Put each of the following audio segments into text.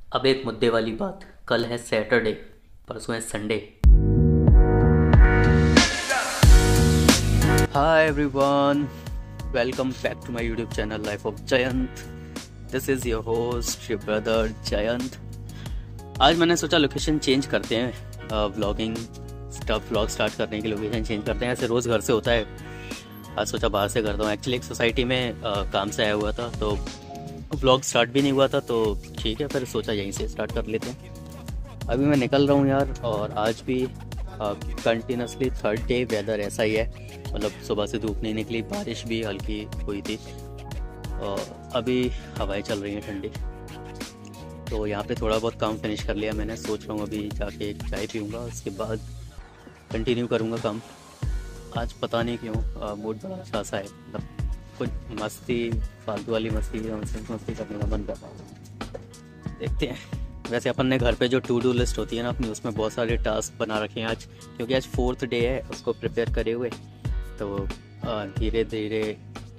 अब एक मुद्दे वाली बात, कल है सैटरडे, परसों है Sunday. Hi everyone, welcome back to my YouTube channel life of Jayant. This is your host your brother Jayant. आज मैंने सोचा लोकेशन चेंज करते हैं, व्लॉगिंग स्टफ व्लॉग स्टार्ट करने की लोकेशन चेंज करते हैं। ऐसे रोज़ घर से होता है, आज सोचा बाहर से करता हूँ। एक्चुअली एक सोसाइटी में काम से आया हुआ था तो व्लॉग स्टार्ट भी नहीं हुआ था, तो ठीक है फिर सोचा यहीं से स्टार्ट कर लेते हैं। अभी मैं निकल रहा हूँ यार, और आज भी कंटिन्यूसली थर्ड डे वेदर ऐसा ही है। मतलब सुबह से धूप नहीं निकली, बारिश भी हल्की हुई थी और अभी हवाएं चल रही हैं ठंडी। तो यहाँ पे थोड़ा बहुत काम फिनिश कर लिया मैंने। सोच रहा हूँ अभी जाके एक चाय पीऊँगा, उसके बाद कंटिन्यू करूँगा काम। आज पता नहीं क्यों मूड बड़ा अच्छा सा है, मतलब कुछ मस्ती, फालतू वाली मस्ती मस्ती करने का मन कर रहा है। देखते हैं। वैसे अपन ने घर पे जो टू डू लिस्ट होती है ना अपनी, उसमें बहुत सारे टास्क बना रखे हैं आज, क्योंकि आज 4th डे है उसको प्रिपेयर करे हुए। तो धीरे धीरे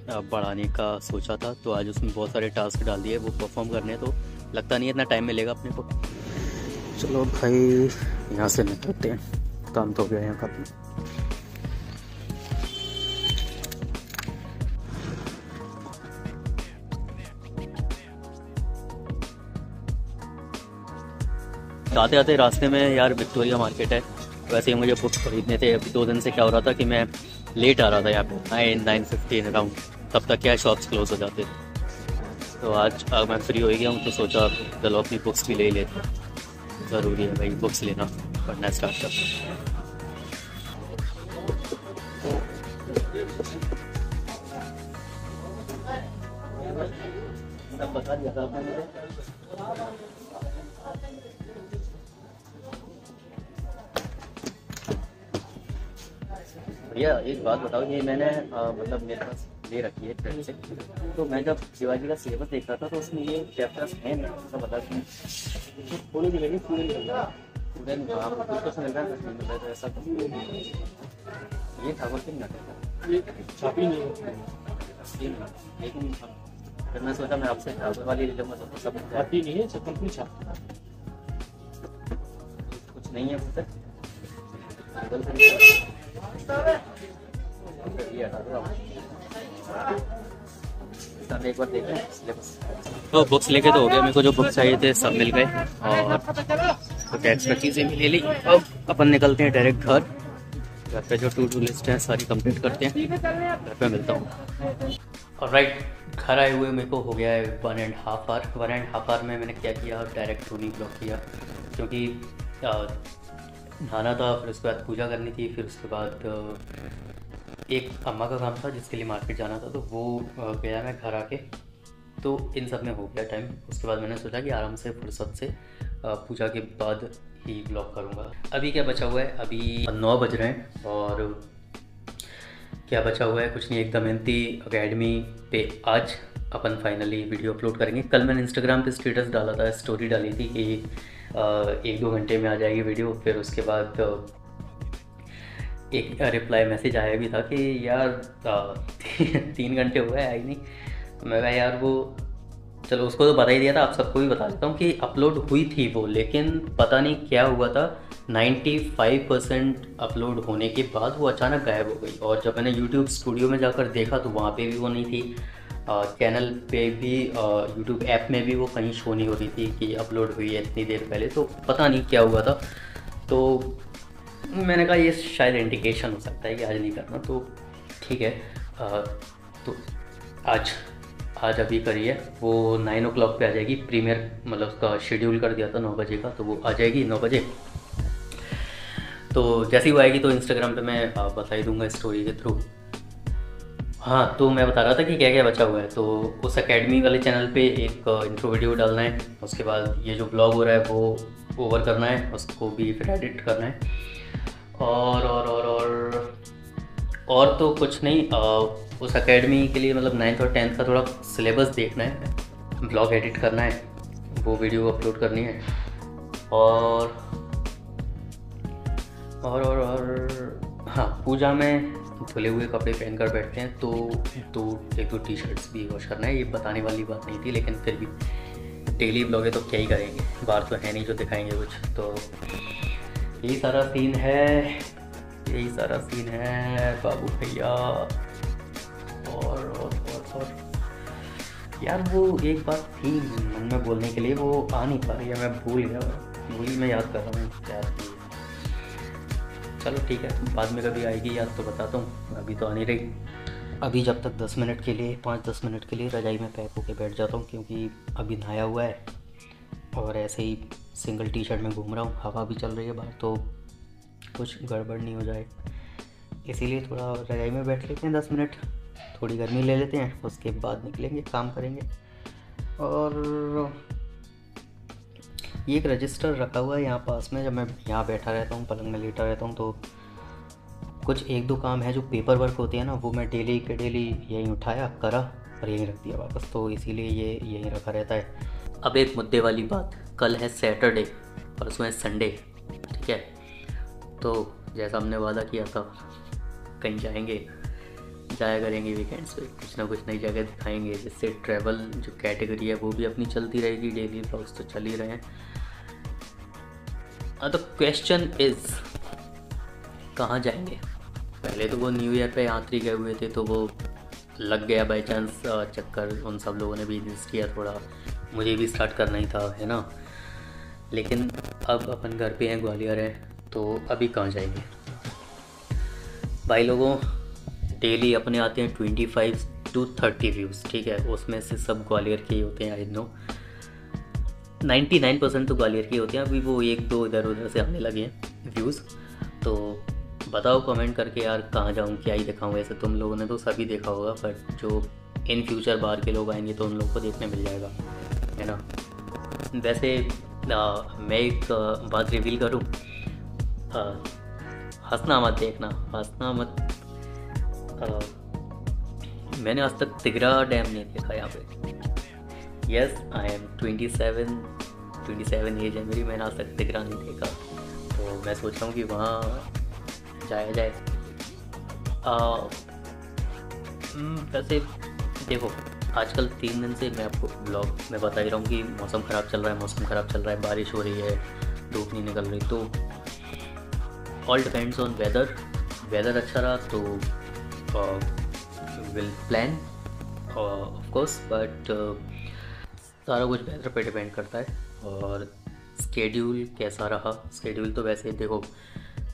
बढ़ाने का सोचा था, तो आज उसमें बहुत सारे टास्क डाल दिए, वो परफॉर्म करने। तो लगता नहीं है इतना टाइम मिलेगा अपने को। चलो भाई यहाँ से निकलते हैं, काम तो हो गया यहाँ का। आते आते रास्ते में यार विक्टोरिया मार्केट है, वैसे ही मुझे बुक्स खरीदने थे। अभी 2 दिन से क्या हो रहा था कि मैं लेट आ रहा था यहाँ पे 9:15 अराउंड, तब तक क्या शॉप्स क्लोज हो जाते थे। तो आज मैं फ्री हो गया हूँ तो सोचा चलो अपनी बुक्स भी ले लेते हैं। ज़रूरी है भाई बुक्स लेना, पढ़ना स्टार्ट करते हैं। बता दिया था आपने मुझे। भैया एक बात बताओ, ये मैंने मतलब मेरे पास ले रखी है फ्रेंड से, तो मैं जब शिवाजी का सिलेबस देख रहा था तो उसमें ये चैप्टर्स हैं नहीं, ऐसा बता दें। थोड़ी सी लगी, पूरी नहीं मिल रहा, पूरे हाँ कुछ तो मिल रहा है, कुछ नहीं मिल रहा है, तो ऐसा ये था कुछ नहीं आता, छापी नहीं। लेकिन फिर मैं सोचा मैं आपसे ठाकुर वाली ले लूँगा, तो सब छापी नहीं है, सब कंपनी छापी कुछ नहीं है फिर एक बार देखें सिलेबस। तो बुक्स लेके तो हो गया, मेरे को जो बुक्स चाहिए थे सब मिल गए और कुछ एक्स्ट्रा चीज़ें भी ले ली। अब अपन निकलते हैं डायरेक्ट घर। घर पे जो टू डू लिस्ट है सारी कंप्लीट करते हैं, घर पे मिलता हूँ। और राइट, घर आए हुए मेरे को हो गया है 1.5 आवर। 1.5 आवर में मैंने क्या किया, डायरेक्ट टूनी ब्लॉक किया, क्योंकि नहाना था, फिर उसके बाद पूजा करनी थी, फिर उसके बाद एक अम्मा का काम था जिसके लिए मार्केट जाना था, तो वो गया मैं घर आके। तो इन सब में हो गया टाइम। उसके बाद मैंने सोचा कि आराम से फुर्सत से पूजा के बाद ही ब्लॉग करूँगा। अभी क्या बचा हुआ है, अभी 9 बज रहे हैं और क्या बचा हुआ है कुछ नहीं। एक दमयंती अकेडमी पे आज अपन फाइनली वीडियो अपलोड करेंगे। कल मैंने इंस्टाग्राम पे स्टेटस डाला था, स्टोरी डाली थी कि 1-2 घंटे में आ जाएगी वीडियो। फिर उसके बाद एक रिप्लाई मैसेज आया भी था कि यार 3 घंटे हुए आई नहीं। मैं कहा यार वो चलो, उसको तो बता ही दिया था, आप सबको भी बता देता हूँ कि अपलोड हुई थी वो, लेकिन पता नहीं क्या हुआ था, 95% अपलोड होने के बाद वो अचानक गायब हो गई। और जब मैंने यूट्यूब स्टूडियो में जाकर देखा तो वहाँ पे भी वो नहीं थी, चैनल पे भी, यूट्यूब ऐप में भी वो कहीं शो नहीं हो रही थी कि अपलोड हुई है इतनी देर पहले। तो पता नहीं क्या हुआ था, तो मैंने कहा ये शायद इंडिकेशन हो सकता है कि आज नहीं करना, तो ठीक है। तो आज अभी करिए, वो 9 o'clock पे आ जाएगी प्रीमियर, मतलब उसका शेड्यूल कर दिया था 9 बजे का, तो वो आ जाएगी 9 बजे। तो जैसे ही वो आएगी तो इंस्टाग्राम पे मैं बता ही दूंगा स्टोरी के थ्रू। हाँ, तो मैं बता रहा था कि क्या क्या बचा हुआ है। तो उस एकेडमी वाले चैनल पे एक इंट्रो वीडियो डालना है, उसके बाद ये जो ब्लॉग हो रहा है वो ओवर करना है, उसको भी फिर एडिट करना है, और तो कुछ नहीं। उस एकेडमी के लिए मतलब 9th और 10th का थोड़ा सिलेबस देखना है, ब्लॉग एडिट करना है, वो वीडियो अपलोड करनी है, और हाँ, पूजा में धुले हुए कपड़े पहनकर बैठते हैं, तो 1-2 टी शर्ट्स भी वॉश करना है। ये बताने वाली बात नहीं थी, लेकिन फिर भी डेली ब्लॉग है तो क्या ही करेंगे। बार तो है नहीं जो दिखाएंगे कुछ, तो यही सारा सीन है, यही सारा सीन है बाबू भैया। और यार वो एक बात थी मन में बोलने के लिए, वो आ नहीं पा रही है, मैं भूल गया, वही मैं याद कर रहा हूँ क्या थी। चलो ठीक है, बाद में कभी आएगी याद तो बताता हूँ, अभी तो आ नहीं रही। अभी जब तक 10 मिनट के लिए 5-10 मिनट के लिए रजाई में पैक होके बैठ जाता हूँ, क्योंकि अभी नहाया हुआ है और ऐसे ही सिंगल टी शर्ट में घूम रहा हूँ, हवा भी चल रही है बाहर, तो कुछ गड़बड़ नहीं हो जाए, इसीलिए थोड़ा रजाई में बैठ लेते हैं 10 मिनट, थोड़ी गर्मी ले लेते हैं, उसके बाद निकलेंगे, काम करेंगे। और ये एक रजिस्टर रखा हुआ है यहाँ पास में, जब मैं यहाँ बैठा रहता हूँ, पलंग में लेटा रहता हूँ, तो कुछ 1-2 काम है जो पेपर वर्क होते हैं ना, वो मैं डेली के डेली यहीं उठाया, करा और यहीं रख दिया वापस, तो इसीलिए ये यहीं रखा रहता है। अब एक मुद्दे वाली बात, कल है सैटरडे, परसों है संडे, ठीक है, तो जैसा हमने वादा किया था कहीं जाया करेंगे वीकेंड्स पे, कुछ ना कुछ नई जगह दिखाएंगे, जिससे ट्रैवल जो कैटेगरी है वो भी अपनी चलती रहेगी, डेली ब्लॉग्स तो चल ही रहे हैं। तो क्वेश्चन इज़ कहाँ जाएंगे। पहले तो वो न्यू ईयर पे यात्री गए हुए थे, तो वो लग गया बाई चांस चक्कर, उन सब लोगों ने भी इंसिस्ट किया, थोड़ा मुझे भी स्टार्ट करना ही था, है ना। लेकिन अब अपन घर पे हैं, ग्वालियर है, तो अभी कहाँ जाएंगे भाई लोगों। डेली अपने आते हैं 25 to 30 व्यूज़, ठीक है, उसमें से सब ग्वालियर के ही होते हैं, आई नो 99% तो ग्वालियर के होते हैं, अभी वो 1-2 इधर उधर से आने लगे हैं व्यूज़। तो बताओ कमेंट करके यार कहाँ जाऊँ, क्या ही दिखाऊँ। वैसे तुम लोगों ने तो सभी देखा होगा, बट जो इन फ्यूचर बाहर के लोग आएंगे तो उन लोगों को देखने मिल जाएगा, है ना। वैसे मैं एक बात रिवील करूँ, हंसना मत, देखना हंसना मत, मैंने आज तक तिगरा डैम नहीं देखा यहाँ पे। यस, आई एम 27 एज है मेरी, मैंने आज तक तिगरा नहीं देखा, तो मैं सोच रहा हूँ कि वहाँ जाया जाए। वैसे देखो, आजकल 3 दिन से मैं आपको ब्लॉग में बता ही रहा हूँ कि मौसम ख़राब चल रहा है, बारिश हो रही है, धूप नहीं निकल रही, तो ऑल डिपेंड्स ऑन वेदर अच्छा रहा तो will plan of course, but सारा कुछ वेदर पे डिपेंड करता है। और स्केड्यूल कैसा रहा, स्केड्यूल तो वैसे देखो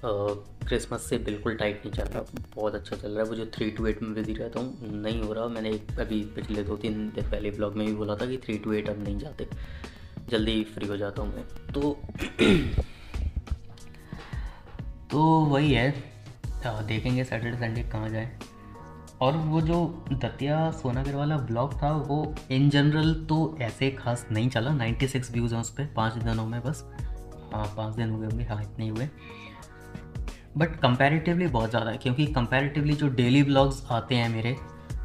क्रिसमस से बिल्कुल टाइट नहीं चल रहा, बहुत अच्छा चल रहा है। वो जो 3 to 8 में बिजी रहता हूँ नहीं हो रहा। मैंने अभी पिछले 2-3 दिन पहले ब्लॉग में भी बोला था कि 3 to 8 अब नहीं जाते, जल्दी फ्री हो जाता हूँ मैं, तो वही है, देखेंगे सैटरडे संडे कहाँ जाए। और वो जो दतिया सोनागर वाला ब्लॉग था वो इन जनरल तो ऐसे खास नहीं चला, 96 व्यूज़ हैं उस पर 5 दिनों में बस, हाँ 5 दिन हुए होंगे, हाँ इतने ही हुए, बट कंपैरेटिवली बहुत ज़्यादा है, क्योंकि कंपैरेटिवली जो डेली ब्लॉग्स आते हैं मेरे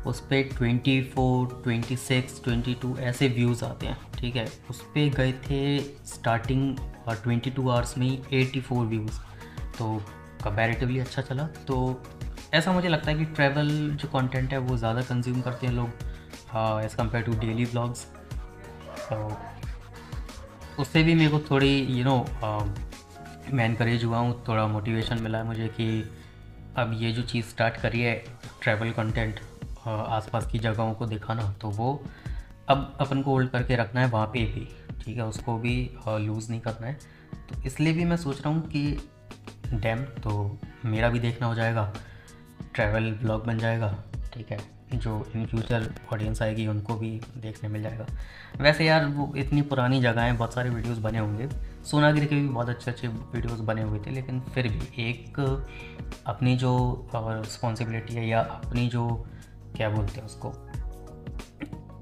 उस पर 24, 26, 22 ऐसे व्यूज़ आते हैं, ठीक है। उस पर गए थे स्टार्टिंग 22 आवर्स में ही 84 व्यूज़, तो कंपैरेटिवली अच्छा चला। तो ऐसा मुझे लगता है कि ट्रैवल जो कंटेंट है वो ज़्यादा कंज्यूम करते हैं लोग as compare to daily blogs, तो उससे भी मेरे को थोड़ी मैं इनकरेज हुआ हूँ, थोड़ा मोटिवेशन मिला है मुझे कि अब ये जो चीज़ स्टार्ट करी है ट्रैवल कंटेंट, आसपास की जगहों को दिखाना, तो वो अब अपन को होल्ड करके रखना है वहाँ पे भी, ठीक है, उसको भी लूज़ नहीं करना है। तो इसलिए भी मैं सोच रहा हूँ कि डैम तो मेरा भी देखना हो जाएगा, ट्रैवल ब्लॉग बन जाएगा, ठीक है, जो इन फ्यूचर ऑडियंस आएगी उनको भी देखने मिल जाएगा। वैसे यार वो इतनी पुरानी जगह हैं, बहुत सारे वीडियोस बने होंगे, सोनागिरी के भी बहुत अच्छे वीडियोस बने हुए थे, लेकिन फिर भी एक अपनी जो रिस्पॉन्सिबिलिटी है या अपनी जो क्या बोलते हैं उसको,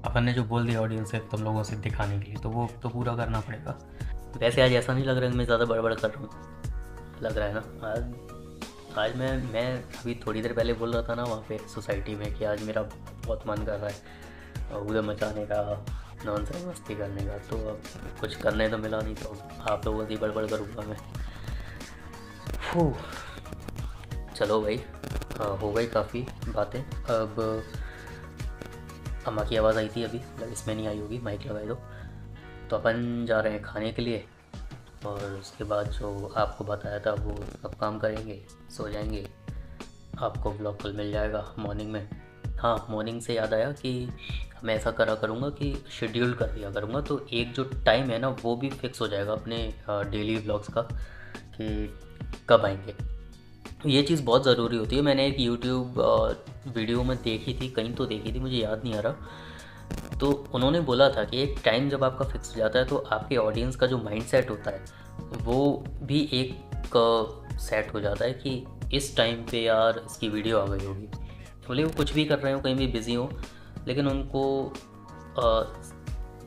अपन ने जो बोल दिया ऑडियंस से तुम लोगों से दिखाने के लिए, तो वो तो पूरा करना पड़ेगा। वैसे आज ऐसा नहीं लग रहा है कि मैं ज़्यादा बड़बड़ कर रहा हूँ, लग रहा है ना। आज मैं अभी थोड़ी देर पहले बोल रहा था ना वहाँ पे सोसाइटी में कि आज मेरा बहुत मन कर रहा है उधर मचाने का, नॉनसेंस मस्ती करने का, तो अब कुछ करने तो मिला नहीं, तो आप लोगों से बड़बड़ करूँगा मैं। चलो भाई, हो गई काफ़ी बातें। अब अम्मा की आवाज़ आई थी अभी, इसमें नहीं आई होगी, माइक लगाए दो। तो अपन जा रहे हैं खाने के लिए, और उसके बाद जो आपको बताया था वो सब काम करेंगे, सो जाएंगे। आपको ब्लॉग कल मिल जाएगा मॉर्निंग में। हाँ, मॉर्निंग से याद आया कि मैं ऐसा करा करूँगा कि शेड्यूल कर दिया करूँगा, तो एक जो टाइम है ना वो भी फिक्स हो जाएगा अपने डेली व्लॉग्स का कि कब आएंगे। ये चीज़ बहुत ज़रूरी होती है। मैंने एक यूट्यूब वीडियो में देखी थी, कहीं तो देखी थी, मुझे याद नहीं आ रहा। तो उन्होंने बोला था कि एक टाइम जब आपका फिक्स हो जाता है तो आपके ऑडियंस का जो माइंड सेट होता है वो भी एक सेट हो जाता है कि इस टाइम पे यार इसकी वीडियो आ गई होगी। भले वो कुछ भी कर रहे हो, कहीं भी बिज़ी हो, लेकिन उनको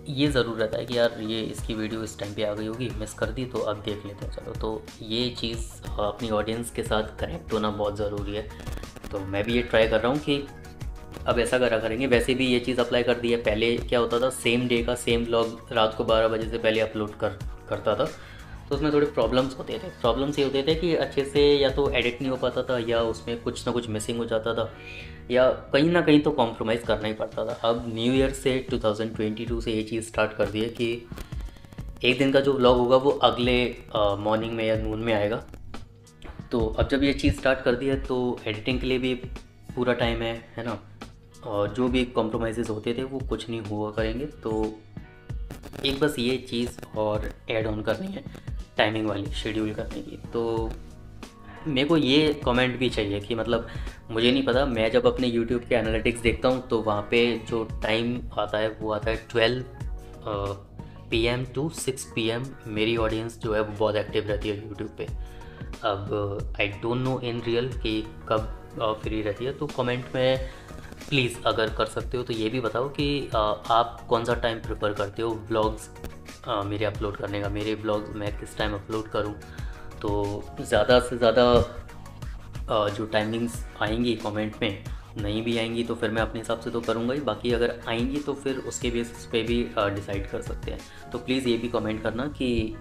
ये ज़रूर रहता है कि यार ये इसकी वीडियो इस टाइम पे आ गई होगी, मिस कर दी तो अब देख लेते हैं चलो। तो ये चीज़ अपनी ऑडियंस के साथ कनेक्ट होना बहुत ज़रूरी है। तो मैं भी ये ट्राई कर रहा हूँ कि अब ऐसा करा करेंगे। वैसे भी ये चीज़ अप्लाई कर दी है। पहले क्या होता था, सेम डे का सेम व्लॉग रात को 12 बजे से पहले अपलोड करता था, तो उसमें थोड़े प्रॉब्लम्स होते थे। प्रॉब्लम्स ये होते थे कि अच्छे से या तो एडिट नहीं हो पाता था, या उसमें कुछ ना कुछ मिसिंग हो जाता था, या कहीं ना कहीं तो कॉम्प्रोमाइज़ करना ही पड़ता था। अब न्यू ईयर से 2022 से ये चीज़ स्टार्ट कर दी है कि एक दिन का जो व्लॉग होगा वो अगले मॉर्निंग में या नून में आएगा। तो अब जब ये चीज़ स्टार्ट कर दी है तो एडिटिंग के लिए भी पूरा टाइम है ना, और जो भी कॉम्प्रोमाइज़ होते थे वो कुछ नहीं हुआ करेंगे। तो एक बस ये चीज़ और ऐड ऑन करनी है, टाइमिंग वाली, शेड्यूल करने की। तो मेरे को ये कमेंट भी चाहिए कि मतलब मुझे नहीं पता, मैं जब अपने YouTube के एनालिटिक्स देखता हूँ तो वहाँ पे जो टाइम आता है वो आता है 12 PM to 6 PM। मेरी ऑडियंस जो है वो बहुत एक्टिव रहती है YouTube पे। अब I don't know in real कि कब फ्री रहती है। तो कमेंट में प्लीज़ अगर कर सकते हो तो ये भी बताओ कि आप कौन सा टाइम प्रेफर करते हो व्लॉग्स मेरे अपलोड करने का। मेरे व्लॉग्स मैं किस टाइम अपलोड करूँ, तो ज़्यादा से ज़्यादा जो टाइमिंग्स आएंगी कमेंट में, नहीं भी आएंगी तो फिर मैं अपने हिसाब से तो करूँगा ही, बाकी अगर आएंगी तो फिर उसके बेसिस पे भी डिसाइड कर सकते हैं। तो प्लीज़ ये भी कमेंट करना कि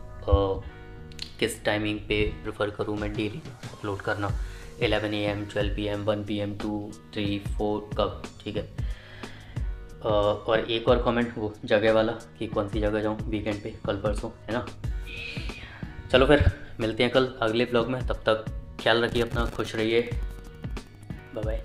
किस टाइमिंग पे प्रेफर करूँ मैं डेली अपलोड करना, 11 AM, 12 PM, 1 PM, 2, 3, 4 कब, ठीक है। और एक और कमेंट वो जगह वाला कि कौन सी जगह जाऊँ वीकेंड पे, कल परसों, है ना। चलो फिर मिलते हैं कल अगले ब्लॉग में। तब तक ख्याल रखिए अपना, खुश रहिए, बाय बाय।